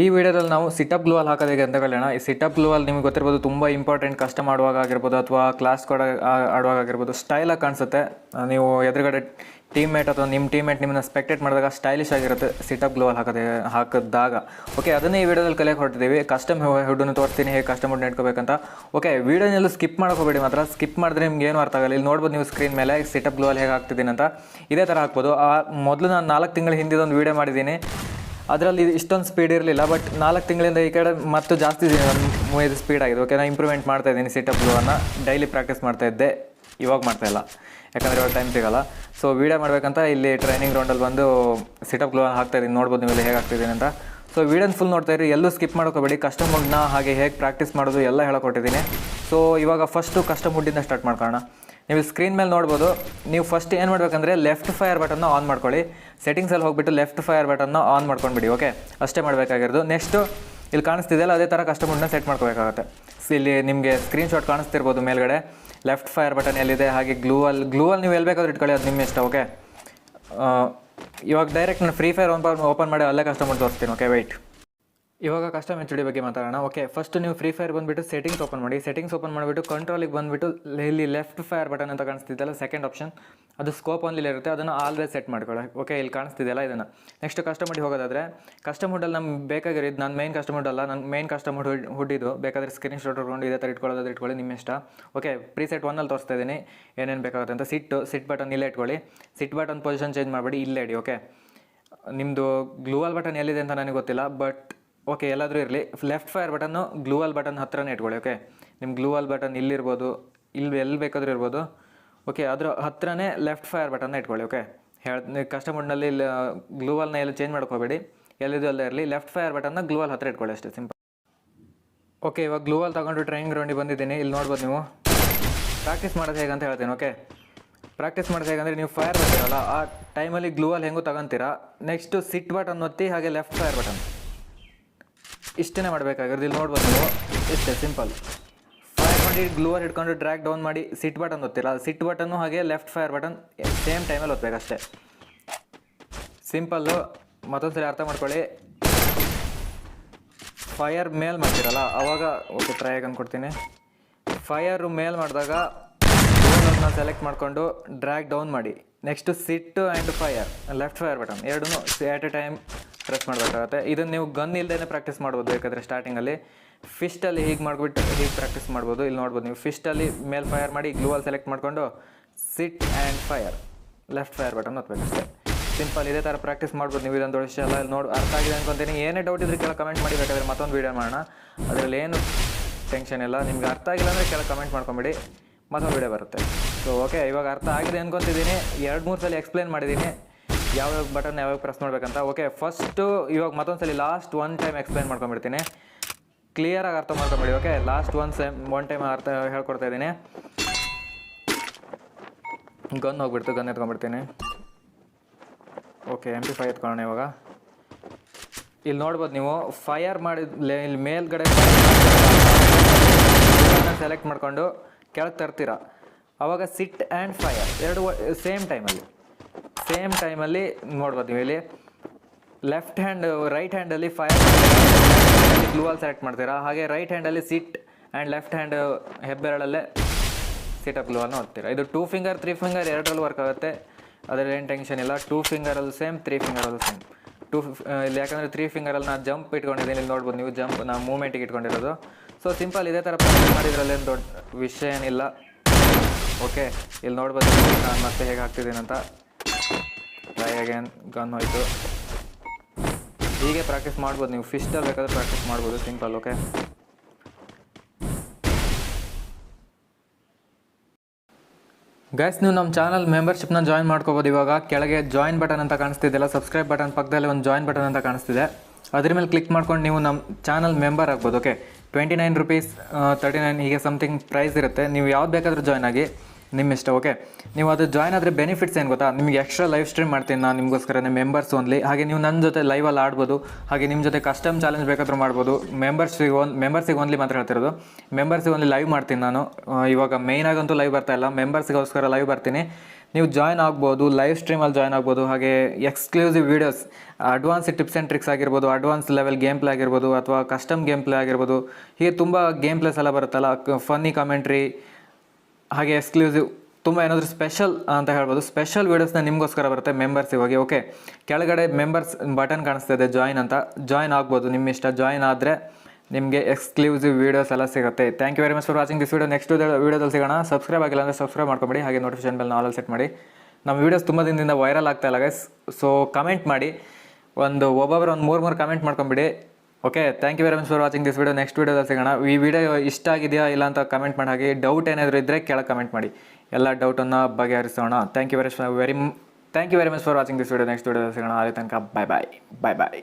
ಈ ವಿಡಿಯೋದಲ್ಲಿ ನಾವು ಸಿಟಪ್ ಗ್ಲೂವಲ್ ಹಾಕೋದು ಹೇಗೆ ಅಂತ ಕಲಿಯೋಣ. ಈ ಸಿಟಪ್ ಗ್ಲೂವಲ್ ನಿಮಗೆ ಗೊತ್ತಿರ್ಬೋದು ತುಂಬ ಇಂಪಾರ್ಟೆಂಟ್. ಕಸ್ಟಮ್ ಆಡುವಾಗ ಆಗಿರ್ಬೋದು ಅಥವಾ ಕ್ಲಾಸ್ ಕೂಡ ಆಡುವಾಗ ಆಗಿರ್ಬೋದು ಸ್ಟೈಲಾಗಿ ಕಾಣಿಸುತ್ತೆ. ನೀವು ಎದುರುಗಡೆ ಟೀಮ್ಮೇಟ್ ಅಥವಾ ನಿಮ್ಮ ಟೀಮ್ಮೇಟ್ ನಿಮ್ಮನ್ನ ಸ್ಪೆಕ್ಟೇಟ್ ಮಾಡಿದಾಗ ಸ್ಟೈಲಿಶ್ ಆಗಿರುತ್ತೆ ಸಿಟಪ್ ಗ್ಲೂವಲ್ ಹಾಕಿದಾಗ. ಓಕೆ, ಅದನ್ನೇ ಈ ವಿಡಿಯೋದಲ್ಲಿ ಕಲಿಯೋಕೆ ಹೊರಟಿದ್ದೀವಿ. ಕಸ್ಟಮ್ ಹುಡ್ಡನ್ನು ತೋರಿಸ್ತೀನಿ ಹೇಗೆ ಕಸ್ಟಮ್ ಹುಡ್ನ ಇಟ್ಕೋಬೇಕಂತ. ಓಕೆ, ವಿಡಿಯೋನೆಲ್ಲ ಸ್ಕಿಪ್ ಮಾಡೋಕೋಬೇಡಿ. ಮಾತ್ರ ಸ್ಕಿಪ್ ಮಾಡಿದ್ರೆ ನಿಮ್ಗೆ ಏನು ಅರ್ಥ ಆಗಲ್ಲ. ಇಲ್ಲಿ ನೋಡ್ಬೋದು ನೀವು ಸ್ಕ್ರೀನ್ ಮೇಲೆ ಸಿಟಪ್ ಗ್ಲೂವಲ್ ಹೇಗೆ ಹಾಕ್ತಿದ್ದೀನಿ ಅಂತ. ಇದೇ ಥರ ಹಾಕ್ಬೋದು. ಮೊದಲು ನಾನು 4 ತಿಂಗಳ ಹಿಂದಿದೊಂದು ವೀಡಿಯೋ ಮಾಡಿದ್ದೀನಿ. ಅದರಲ್ಲಿ ಇಷ್ಟೊಂದು ಸ್ಪೀಡ್ ಇರಲಿಲ್ಲ. ಬಟ್ 4 ತಿಂಗಳಿಂದ ಈ ಕಡೆ ಮತ್ತು ಜಾಸ್ತಿ ಇದು ಸ್ಪೀಡ್ ಆಗಿದೆ. ಓಕೆ, ನಾನು ಇಂಪ್ರೂವ್ಮೆಂಟ್ ಮಾಡ್ತಾಯಿದ್ದೀನಿ. ಸಿಟಪ್ ಗ್ಲೂವನ್ನು ಡೈಲಿ ಪ್ರಾಕ್ಟೀಸ್ ಮಾಡ್ತಾಯಿದ್ದೆ, ಇವಾಗ ಮಾಡ್ತಾಯಿಲ್ಲ ಯಾಕಂದರೆ ಇವಾಗ ಟೈಮ್ ಸಿಗೋಲ್ಲ. ಸೊ ವೀಡಿಯೋ ಮಾಡಬೇಕಂತ ಇಲ್ಲಿ ಟ್ರೈನಿಂಗ್ ಗ್ರೌಂಡಲ್ಲಿ ಬಂದು ಸಿಟಪ್ ಗ್ಲೂವನ್ನು ಹಾಕ್ತಾಯಿದ್ದೀನಿ. ನೋಡ್ಬೋದು ನೀವು ಇಲ್ಲಿ ಹೇಗೆ ಹಾಕ್ತಿದ್ದೀನಿ ಅಂತ. ಸೊ ವೀಡಿಯೋನ ಫುಲ್ ನೋಡ್ತಾ ಇರಿ, ಎಲ್ಲೂ ಸ್ಕಿಪ್ ಮಾಡ್ಕೋಬೇಡಿ. ಕಸ್ಟಮ್ ಹುಡ್ನ ಹಾಗೆ ಹೇಗೆ ಪ್ರಾಕ್ಟೀಸ್ ಮಾಡೋದು ಎಲ್ಲ ಹೇಳ್ಕೊಟ್ಟಿದ್ದೀನಿ. ಸೊ ಇವಾಗ ಫಸ್ಟು ಕಸ್ಟಮ್ ಹುಡ್ಡಿಂದ ಸ್ಟಾರ್ಟ್ ಮಾಡ್ಕೊಳ್ಳೋಣ. ನೀವು ಸ್ಕ್ರೀನ್ ಮೇಲೆ ನೋಡ್ಬೋದು. ನೀವು ಫಸ್ಟ್ ಏನು ಮಾಡಬೇಕಂದ್ರೆ ಲೆಫ್ಟ್ ಫೈರ್ ಬಟನ್ನ ಆನ್ ಮಾಡ್ಕೊಳ್ಳಿ. ಸೆಟ್ಟಿಂಗ್ಸಲ್ಲಿ ಹೋಗ್ಬಿಟ್ಟು ಲೆಫ್ಟ್ ಫೈರ್ ಬಟನ್ನ ಆನ್ ಮಾಡ್ಕೊಂಡ್ಬಿಡಿ. ಓಕೆ, ಅಷ್ಟೇ ಮಾಡಬೇಕಾಗಿರೋದು. ನೆಕ್ಸ್ಟು ಇಲ್ಲಿ ಕಾಣಿಸ್ತಿದೆಯಲ್ಲ, ಅದೇ ಥರ ಕಸ್ಟಮ್ ಹುಡ್ನ ಸೆಟ್ ಮಾಡ್ಕೋಬೇಕಾಗುತ್ತೆ. ಇಲ್ಲಿ ನಿಮಗೆ ಸ್ಕ್ರೀನ್ಶಾಟ್ ಕಾಣಿಸ್ತಿರ್ಬೋದು ಮೇಲ್ಗಡೆ. ಲೆಫ್ಟ್ ಫೈರ್ ಬಟನ್ ಎಲ್ಲಿದೆ, ಹಾಗೆ ಗ್ಲೂವಲ್ ನೀವು ಎಲ್ಲಿ ಬೇಕಾದ್ರೂ ಇಟ್ಕೊಳ್ಳಿ, ಅದು ನಿಮ್ಮ ಇಷ್ಟ. ಓಕೆ, ಇವಾಗ ಡೈರೆಕ್ಟ್ ನಾನು ಫ್ರೀ ಫೈರ್ ಓಪನ್ ಮಾಡಿ ಅಲ್ಲೇ ಕಸ್ಟಮ್ ಹುಡ್ ತೋರಿಸ್ತೀನಿ. Okay, wait. ಇವಾಗ ಕಸ್ಟಮ್ ಎಚ್ ಡಿ ಬಗ್ಗೆ ಮಾತಾಡೋಣ. ಓಕೆ, ಫಸ್ಟ್ ನೀವು ಫ್ರೀ ಫೈರ್ ಬಂದುಬಿಟ್ಟು ಸೆಟ್ಟಿಂಗ್ಸ್ ಓಪನ್ ಮಾಡಿ. ಸೆಟ್ಟಿಂಗ್ಸ್ ಓಪನ್ ಮಾಡಿಬಿಟ್ಟು ಕಂಟ್ರೋಲಿಗೆ ಬಂದುಬಿಟ್ಟು ಇಲ್ಲಿ ಲೆಫ್ಟ್ ಫೈರ್ ಬಟನ್ ಅಂತ ಕಾಣಿಸ್ತಿದ್ದಲ್ಲ, ಸೆಕೆಂಡ್ ಆಪ್ಷನ್, ಅದು ಸ್ಕೋಪ್ ಓನ್ಲಿ ಇರುತ್ತೆ. ಅದನ್ನು ಆಲ್ವೇಸ್ ಸೆಟ್ ಮಾಡ್ಕೊಳ್ಳಿ. ಓಕೆ, ಇಲ್ಲಿ ಕಾಣಿಸ್ತಿದೆಯಲ್ಲ ಇದನ್ನು. ನೆಕ್ಸ್ಟ್ ಕಸ್ಟಮ್ ಹುಡ್ಡಿಗೆ ಹೋಗೋದಾದರೆ, ಕಸ್ಟಮ್ ಹುಡ್ಡಲ್ಲಿ ನಮ್ಗೆ ಬೇಕಾಗಿರೋದು, ನಾನು ಮೇನ್ ಕಸ್ಟಮ್ ಹುಡ್ ಅಲ್ಲ, ನನ್ನ ಮೇನ್ ಕಸ್ಟಮ್ ಹುಡ್ಡಿದ್ದು. ಬೇಕಾದರೆ ಸ್ಕ್ರೀನ್ ಶಾಟ್ ಹೊಡ್ಕೊಂಡು ಇದೇ ಥರ ಇಟ್ಕೊಳ್ಳೋದಾದ್ರೆ ಇಟ್ಕೊಳ್ಳಿ, ನಿಮ್ಮ ಇಷ್ಟ. ಓಕೆ, ಪ್ರೀಸೆಟ್ 1 ತೋರಿಸ್ತಾ ಇದ್ದೀನಿ ಏನೇನು ಬೇಕಾಗುತ್ತೆ ಅಂತ. ಸಿಟ್ ಬಟನ್ ಇಲ್ಲೇ ಇಟ್ಕೊಳ್ಳಿ. ಸಿಟ್ ಬಟನ್ ಪೊಸಿಷನ್ ಚೇಂಜ್ ಮಾಡಿಬಿಡಿ, ಇಲ್ಲೇ ಇಡಿ. ಓಕೆ, ನಿಮ್ಮದು ಗ್ಲೂವಲ್ ಬಟನ್ ಎಲ್ಲಿದೆ ಅಂತ ನನಗೆ ಗೊತ್ತಿಲ್ಲ, ಬಟ್ ಓಕೆ ಎಲ್ಲಾದರೂ ಇರಲಿ. Left fire button gloo wall button ಹತ್ರನೇ ಇಟ್ಕೊಳ್ಳಿ. ಓಕೆ, ನಿಮ್ಮ ಗ್ಲೂವಲ್ ಬಟನ್ ಇಲ್ಲಿರ್ಬೋದು, ಎಲ್ಲಿ ಬೇಕಾದರೂ ಇರ್ಬೋದು. ಓಕೆ, ಅದ್ರ ಹತ್ರನೇ ಲೆಫ್ಟ್ ಫೈರ್ ಬಟನ್ನ ಇಟ್ಕೊಳ್ಳಿ. ಓಕೆ, ಕಸ್ಟಮರ್ನಲ್ಲಿ ಗ್ಲೂವಲ್ನ ಎಲ್ಲ ಚೇಂಜ್ ಮಾಡ್ಕೋಬೇಡಿ, ಎಲ್ಲಿದು ಅಲ್ಲೇ ಇರಲಿ. ಲೆಫ್ಟ್ ಫೈರ್ ಬಟನ್ನ ಗ್ಲೂವಲ್ ಹತ್ರ ಇಟ್ಕೊಳ್ಳಿ, ಅಷ್ಟೇ, ಸಿಂಪಲ್. ಓಕೆ, ಇವಾಗ ಗ್ಲೂವಲ್ ತೊಗೊಂಡು ಟ್ರೈನಿಂಗ್ ಗ್ರೌಂಡಿಗೆ ಬಂದಿದ್ದೀನಿ. ಇಲ್ಲಿ ನೋಡ್ಬೋದು ನೀವು. ಪ್ರಾಕ್ಟೀಸ್ ಮಾಡೋದು ಹೇಗೆ ಅಂತ ಹೇಳ್ತೀನಿ. ಓಕೆ, ಪ್ರಾಕ್ಟೀಸ್ ಮಾಡೋದು ಹೇಗಂದರೆ, ನೀವು ಫೈರ್ ಬರ್ತೀರಲ್ಲ ಆ ಟೈಮಲ್ಲಿ ಗ್ಲೂವಲ್ ಹೆಂಗೂ ತಗೊತೀರಾ. ನೆಕ್ಸ್ಟು ಸಿಟ್ ಬಟನ್ ಒತ್ತಿ, ಹಾಗೆ ಲೆಫ್ಟ್ ಫೈರ್ ಬಟನ್, ಇಷ್ಟೇ ಮಾಡಬೇಕಾಗಿರೋದು. ಇಲ್ಲಿ ನೋಡ್ಬೋದು ನೀವು, ಇಷ್ಟೇ ಸಿಂಪಲ್. ಫೈರ್ ಮಾಡಿ ಗ್ಲೂವರ್ ಹಿಡ್ಕೊಂಡು ಡ್ರ್ಯಾಗ್ ಡೌನ್ ಮಾಡಿ ಸಿಟ್ ಬಟನ್ ಒತ್ತಿಲ್ಲ. ಸಿಟ್ ಬಟನ್ನು ಹಾಗೆ ಲೆಫ್ಟ್ ಫೈರ್ ಬಟನ್ ಸೇಮ್ ಟೈಮಲ್ಲಿ ಒತ್ತಬೇಕಷ್ಟೇ, ಸಿಂಪಲ್ಲು. ಮತ್ತೊಂದು ಸರಿ ಅರ್ಥ ಮಾಡ್ಕೊಳ್ಳಿ. ಫೈರ್ ಮೇಲ್ ಮಾಡ್ತೀರಲ್ಲ ಅವಾಗ, ಓಕೆ ಟ್ರೈ ಆಗಿ ಅಂದ್ಕೊಡ್ತೀನಿ. ಫೈರು ಮೇಲ್ ಮಾಡಿದಾಗ ಗ್ಲೂವಲ್ನ ಸೆಲೆಕ್ಟ್ ಮಾಡಿಕೊಂಡು ಡ್ರ್ಯಾಗ್ ಡೌನ್ ಮಾಡಿ. Next sit and fire, left fire button ಎರಡೂ ಎಟ್ ಎ ಟೈಮ್ ಪ್ರೆಸ್ ಮಾಡಬೇಕಾಗುತ್ತೆ. ಇದನ್ನು ನೀವು ಗನ್ ಇಲ್ಲದೇ ಪ್ರಾಕ್ಟೀಸ್ ಮಾಡ್ಬೋದು ಬೇಕಾದರೆ. ಸ್ಟಾರ್ಟಿಂಗಲ್ಲಿ ಫಿಸ್ಟಲ್ಲಿ ಹೀಗೆ ಮಾಡಿಬಿಟ್ಟು ಹೀಗೆ ಪ್ರಾಕ್ಟೀಸ್ ಮಾಡ್ಬೋದು. ಇಲ್ಲಿ ನೋಡ್ಬೋದು ನೀವು, ಫಿಸ್ಟಲ್ಲಿ ಮೇಲ್ ಫೈರ್ ಮಾಡಿ ಗ್ಲೂವಲ್ ಸೆಲೆಕ್ಟ್ ಮಾಡಿಕೊಂಡು sit and fire, left fire button ಒತ್ತಬೇಕಷ್ಟೇ, ಸಿಂಪಲ್. ಇದೇ ಥರ ಪ್ರಾಕ್ಟೀಸ್ ಮಾಡ್ಬೋದು ನೀವು. ಇದೊಂದು ವಿಷಯ ಎಲ್ಲ ನೋಡಿ ಅರ್ಥ ಆಗಿದೆ ಅನ್ಕೊತೀನಿ. ಏನೇ ಡೌಟ್ ಇದ್ರೆ ಕೆಲ ಕಮೆಂಟ್ ಮಾಡಿ, ಬೇಕಾದರೆ ಮತ್ತೊಂದು ವೀಡಿಯೋ ಮಾಡೋಣ. ಅದರಲ್ಲಿ ಏನು ಟೆನ್ಷನ್ ಇಲ್ಲ. ನಿಮ್ಗೆ ಅರ್ಥ ಆಗಿಲ್ಲ ಅಂದರೆ ಕೆಲ ಕಮೆಂಟ್ ಮಾಡ್ಕೊಂಬಿಡಿ, ಮತ್ತೊಂದು ವೀಡಿಯೋ ಬರುತ್ತೆ. ಸೊ ಓಕೆ, ಇವಾಗ ಅರ್ಥ ಆಗಿದೆ ಅನ್ಕೊತಿದ್ದೀನಿ. 2-3 ಸಲ ಎಕ್ಸ್ಪ್ಲೇನ್ ಮಾಡಿದ್ದೀನಿ ಯಾವ್ಯಾವ ಬಟನ್ ಯಾವಾಗ ಪ್ರೆಸ್ ಮಾಡಬೇಕಂತ. ಓಕೆ, ಫಸ್ಟು ಇವಾಗ ಮತ್ತೊಂದು ಸಲ ಲಾಸ್ಟ್ 1 ಟೈಮ್ ಎಕ್ಸ್ಪ್ಲೇನ್ ಮಾಡ್ಕೊಂಬಿಡ್ತೀನಿ, ಕ್ಲಿಯರಾಗಿ ಅರ್ಥ ಮಾಡ್ಕೊಂಬಿಡಿ. ಓಕೆ, ಲಾಸ್ಟ್ 1 ಟೈಮ್ ಅರ್ಥ ಹೇಳ್ಕೊಡ್ತಾ ಇದ್ದೀನಿ. ಗನ್ ಹೋಗ್ಬಿಡ್ತು, ಗನ್ ಎತ್ಕೊಂಡ್ಬಿಡ್ತೀನಿ. ಓಕೆ, MP5 ಎತ್ಕೊಳ್ಳೋಣ ಇವಾಗ. ಇಲ್ಲಿ ನೋಡ್ಬೋದು ನೀವು, ಫೈರ್ ಮಾಡಿದ ಇಲ್ಲಿ ಮೇಲ್ಗಡೆ ಸೆಲೆಕ್ಟ್ ಮಾಡಿಕೊಂಡು ಕೆಳಗೆ ತರ್ತೀರ. ಆವಾಗ ಸಿಟ್ ಆ್ಯಂಡ್ ಫೈರ್ ಎರಡು ಸೇಮ್ ಟೈಮಲ್ಲಿ ನೋಡ್ಬೋದು ನೀವು. ಇಲ್ಲಿ ಲೆಫ್ಟ್ ಹ್ಯಾಂಡ್, ರೈಟ್ ಹ್ಯಾಂಡಲ್ಲಿ ಫೈರ್ ಗ್ಲೂವಲ್ ಸೆಲೆಕ್ಟ್ ಮಾಡ್ತೀರಾ. ಹಾಗೆ ರೈಟ್ ಹ್ಯಾಂಡಲ್ಲಿ ಸಿಟ್ ಆ್ಯಂಡ್ ಲೆಫ್ಟ್ ಹ್ಯಾಂಡ್ ಹೆಬ್ಬೆರಳಲ್ಲೇ ಸಿಟಪ್ ಗ್ಲೂವಲ್ನ ಓದ್ತೀರಾ. ಇದು 2 ಫಿಂಗರ್ 3 ಫಿಂಗರ್ ಎರಡರಲ್ಲೂ ವರ್ಕ್ ಆಗುತ್ತೆ. ಅದರಲ್ಲಿ ಏನು ಟೆನ್ಷನ್ ಇಲ್ಲ. 2 ಫಿಂಗರಲ್ಲೂ ಸೇಮ್, 3 ಫಿಂಗರಲ್ಲೂ ಸೇಮ್. ಇಲ್ಲಿ ಯಾಕಂದರೆ 3 ಫಿಂಗರಲ್ಲಿ ನಾನು ಜಂಪ್ ಇಟ್ಕೊಂಡಿದ್ದೀನಿ. ಇಲ್ಲಿ ನೋಡ್ಬೋದು ನೀವು, ಜಂಪ್ ನಾನು ಮೂಮೆಂಟಿಗೆ ಇಟ್ಕೊಂಡಿರೋದು. ಸೊ ಸಿಂಪಲ್, ಇದೇ ಥರ ಪ್ರಾಕ್ಟೀಸ್ ಮಾಡಿದ್ರಲ್ಲೇನು ದೊಡ್ಡ ವಿಷಯ ಏನಿಲ್ಲ. ಓಕೆ, ಇಲ್ಲಿ ನೋಡ್ಬೋದು ನಾನು ಮತ್ತೆ ಹೇಗೆ ಹಾಕ್ತಿದ್ದೀನಿ ಅಂತ. ಟ್ರೈ ಅಗೇನ್, ಗನ್ ಹೋಯಿತು. ಹೀಗೆ ಪ್ರಾಕ್ಟೀಸ್ ಮಾಡ್ಬೋದು ನೀವು. ಫಿಸ್ಟಲ್ಲಿ ಬೇಕಾದ್ರೆ ಪ್ರಾಕ್ಟೀಸ್ ಮಾಡ್ಬೋದು, ಸಿಂಪಲ್. ಓಕೆ, ಗೈಸ್, ನೀವು ನಮ್ಮ ಚಾನಲ್ ಮೆಂಬರ್ಶಿಪ್ನ ಜಾಯಿನ್ ಮಾಡ್ಕೋಬೋದು. ಇವಾಗ ಕೆಳಗೆ ಜಾಯಿನ್ ಬಟನ್ ಅಂತ ಕಾಣಿಸ್ತಿದೆಯಲ್ಲ, ಸಬ್ಸ್ಕ್ರೈಬ್ ಬಟನ್ ಪಕ್ಕದಲ್ಲಿ ಒಂದು ಜಾಯಿನ್ ಬಟನ್ ಅಂತ ಕಾಣಿಸ್ತಿದೆ. ಅದ್ರ ಮೇಲೆ ಕ್ಲಿಕ್ ಮಾಡ್ಕೊಂಡು ನೀವು ನಮ್ಮ ಚಾನಲ್ ಮೆಂಬರ್ ಆಗ್ಬೋದು. ಓಕೆ, 29 ರೂಪೀಸ್, 39 ಹೀಗೆ ಸಮಥಿಂಗ್ ಪ್ರೈಸ್ ಇರುತ್ತೆ. ನೀವು ಯಾವ್ದು ಬೇಕಾದರೂ ಜಾಯ್ನ್ ಆಗಿ, ನಿಮ್ಮ ಇಷ್ಟ. ಓಕೆ, ನೀವು ಅದು ಜಾಯ್ನ್ ಆದರೆ ಬೆನಿಫಿಟ್ಸ್ ಏನು ಗೊತ್ತಾ, ನಿಮಗೆ ಎಕ್ಸ್ಟ್ರಾ ಲೈವ್ ಸ್ಟ್ರೀಮ್ ಮಾಡ್ತೀನಿ ನಾನು ನಿಮಗೋಸ್ಕರ, ಮೆಂಬರ್ಸ್ ಓನ್ಲಿ. ಹಾಗೆ ನೀವು ನನ್ನ ಜೊತೆ ಲೈವಲ್ಲಿ ಆಡ್ಬೋದು. ಹಾಗೆ ನಿಮ್ಮ ಜೊತೆ ಕಸ್ಟಮ್ ಚಾಲೆಂಜ್ ಬೇಕಾದರೂ ಮಾಡ್ಬೋದು. ಮೆಂಬರ್ಸಿಗೆ ಓನ್ಲಿ ಮಾತ್ರ ಹೇಳ್ತಿರೋದು. ಮೆಂಬರ್ಸಿಗೆ ಓನ್ಲಿ ಲೈವ್ ಮಾಡ್ತೀನಿ ನಾನು. ಇವಾಗ ಮೇಯ್ನಾಗಂತೂ ಲೈವ್ ಬರ್ತಾಯಿಲ್ಲ, ಮೆಂಬರ್ಸಿಗೋಸ್ಕರ ಲೈವ್ ಬರ್ತೀನಿ. ನೀವು ಜಾಯ್ನ್ ಆಗ್ಬೋದು, ಲೈವ್ ಸ್ಟ್ರೀಮಲ್ಲಿ ಜಾಯ್ನ್ ಆಗ್ಬೋದು. ಹಾಗೆ exclusive videos, advance tips and tricks ಆಗಿರ್ಬೋದು, ಅಡ್ವಾನ್ಸ್ ಲೆವೆಲ್ ಗೇಮ್ ಪ್ಲೇ ಆಗಿರ್ಬೋದು, ಅಥವಾ ಕಸ್ಟಮ್ ಗೇಮ್ ಪ್ಲೇ ಆಗಿರ್ಬೋದು. ಹೀಗೆ ತುಂಬ ಗೇಮ್ ಪ್ಲೇಸ್ ಎಲ್ಲ ಬರುತ್ತಲ್ಲ, ಫನ್ನಿ ಕಾಮೆಂಟ್ರಿ, ಹಾಗೆ ಎಕ್ಸ್ಕ್ಲೂಸಿವ್ ತುಂಬ ಏನಾದರೂ ಸ್ಪೆಷಲ್ ಅಂತ ಹೇಳ್ಬೋದು. ಸ್ಪೆಷಲ್ ವೀಡಿಯೋಸ್ನ ನಿಮಗೋಸ್ಕರ ಬರುತ್ತೆ ಮೆಂಬರ್ಸಿಗೆ ಹೋಗಿ. ಓಕೆ, ಕೆಳಗಡೆ ಮೆಂಬರ್ಸ್ ಬಟನ್ ಕಾಣಿಸ್ತಿದೆ, ಜಾಯ್ನ್ ಅಂತ. ಜಾಯ್ನ್ ಆಗ್ಬೋದು, ನಿಮ್ಮ ಇಷ್ಟ. ಜಾಯ್ನ್ ಆದರೆ ನಿಮಗೆ ಎಕ್ಸ್ಕ್ಲೂಸಿವ್ ವೀಡಿಯೋಸ್ ಎಲ್ಲ ಸಿಗುತ್ತೆ. Thank you very much for watching this video. Next ವೀಡಿಯೋದಲ್ಲಿ ಸಿಗೋಣ. ಸಬ್ಸ್ಕ್ರೈಬ್ ಆಗಿಲ್ಲ ಅಂದರೆ ಸಬ್ಸ್ಕ್ರೈಬ್ ಮಾಡ್ಕೊಬೇಡಿ. ಹಾಗೆ ನೋಟಿಫಿಕೇಶನ್ ಬೆಲ್ ಆಲ್ ಸೆಟ್ ಮಾಡಿ. ನಮ್ಮ ವೀಡಿಯೋಸ್ ತುಂಬ ದಿನದಿಂದ ವೈರಲ್ ಆಗ್ತಾ ಇಲ್ಲ ಗೈಸ್. ಸೊ ಕಮೆಂಟ್ ಮಾಡಿ, ಒಬ್ಬೊಬ್ಬರು ಒಂದು ಮೂರು ಕಮೆಂಟ್ ಮಾಡ್ಕೊಂಬಿಡಿ. Okay, thank you very much for watching this video. Next ವೀಡಿಯೋದಲ್ಲಿ ಸಿಗೋಣ. ಈ ವಿಡಿಯೋ ಇಷ್ಟ ಆಗಿದೆಯಾ ಇಲ್ಲ ಅಂತ ಕಮೆಂಟ್ ಮಾಡಿ. ಹಾಗೆ ಡೌಟ್ ಏನಾದರೂ ಇದ್ದರೆ ಕೆಳಗೆ ಕಮೆಂಟ್ ಮಾಡಿ, ಎಲ್ಲ ಡೌಟನ್ನು ಬಗೆಹರಿಸೋಣ. Thank you very much for watching this video. Next ವೀಡಿಯೋದಲ್ಲಿ ಸಿಗೋಣ. ಅಲ್ಲಿ ತನಕ ಬಾಯ್ ಬಾಯ್.